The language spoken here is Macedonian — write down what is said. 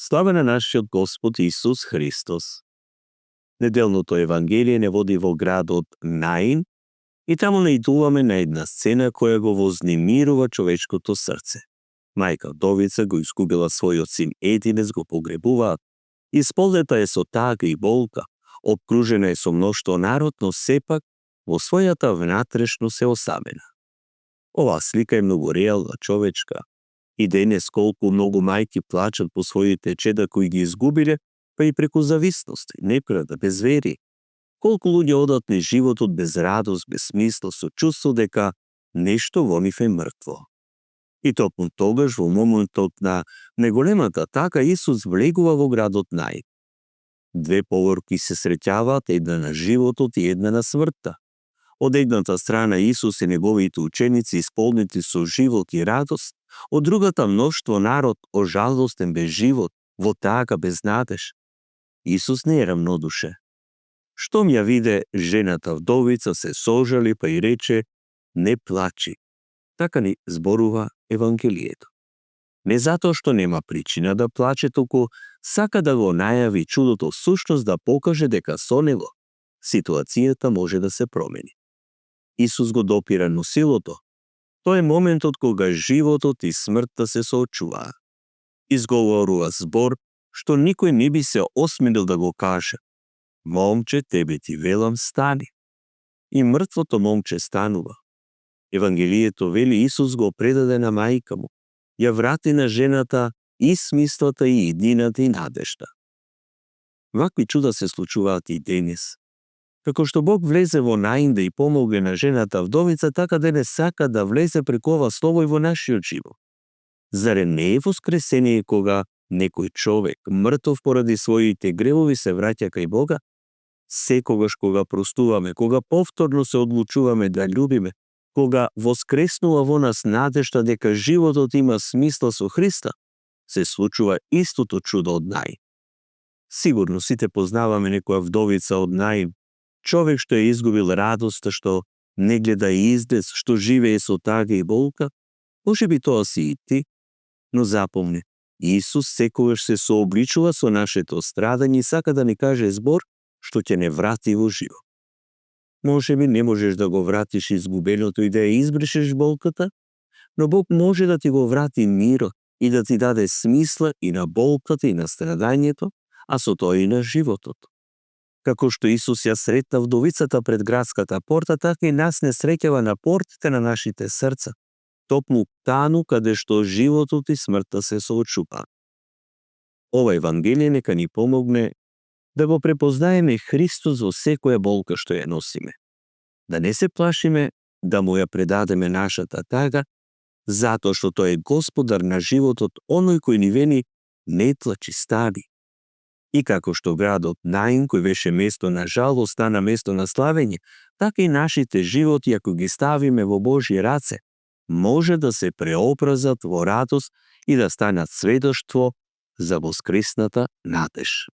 Слава на нашиот Господ Исус Христос. Неделното Евангелие не води во градот Наин и таму наидуваме на една сцена која го вознемирува човечкото срце. Мајка вдовица го изгубила својот син единец, го погребуваат. Исполнета е со тага и болка, обкружена е со мноштво народ, но сепак во својата внатрешност е осамена. Оваа слика е многу реална, човечка. И денес колку многу мајки плачат по своите чеда кои ги изгубиле, па и преку зависности, неправда, безверие. Колку луѓе одат низ животот без радост, без смисла, со чувство дека нешто во нив е мртво. И токму тогаш, во моментот на неголемата така, Исус влегува во градот Наин. Две поврки се среќаваат, една на животот и една на смртта. Од едната страна Исус и неговите ученици исполнети со живот и радост, од другата мноштво народ ожалостен без живот, во тага без надеж. Исус не е равнодуше. Штом ја виде жената вдовица, се сожали па и рече: не плачи. Така ни зборува Евангелието. Не затоа што нема причина да плаче, туку сака да го најави чудото сушност, да покаже дека со него ситуацијата може да се промени. Исус го допира носилото. Тоа е моментот кога животот и смртта се соочуваат. Изговорува збор што никој не би се осмелил да го каже: момче, тебе ти велам, стани. И мртвото момче станува. Евангелието вели Исус го предаде на мајка му, ја врати на жената и смислата и иднината и надежда. Вакви чуда се случуваат и денес. Како што Бог влезе во Наин да и помогне на жената вдовица, така денес сака да влезе преку ова слово и во нашиот живот. Заре не е воскресение кога некој човек, мртов поради своите гревови, се враќа кај Бога? Секогаш кога простуваме, кога повторно се одлучуваме да љубиме, кога воскреснува во нас надежда дека животот има смисла со Христа, се случува истото чудо од Наин. Сигурно сите познаваме некоја вдовица од Наин, човек што е изгубил радоста, што не гледа издец, што живее со тага и болка. Може би тоа си и ти, но запомни, Исус секогаш се сообличува со нашето страдање и сака да ни каже збор што ќе не врати во живот. Може би не можеш да го вратиш изгубеното и да ја избришеш болката, но Бог може да ти го врати мирот и да ти даде смисла и на болката и на страдањето, а со тоа и на животот. Како што Исус ја сретна вдовицата пред градската порта, така и нас не среќава на портите на нашите срца, токму тану каде што животот и смртта се соочуваат. Ова Евангелие нека ни помогне да го препознаеме Христос во секоја болка што ја носиме. Да не се плашиме да му ја предадеме нашата тага, затоа што тој е Господар на животот, оној кој ни вели: не тлачи, стани. И како што градот Наин, кој беше место на жалост, стана место на славење, така и нашите животи, ако ги ставиме во Божји раце, може да се преобразат во радост и да станат сведоштво за воскресната надеж.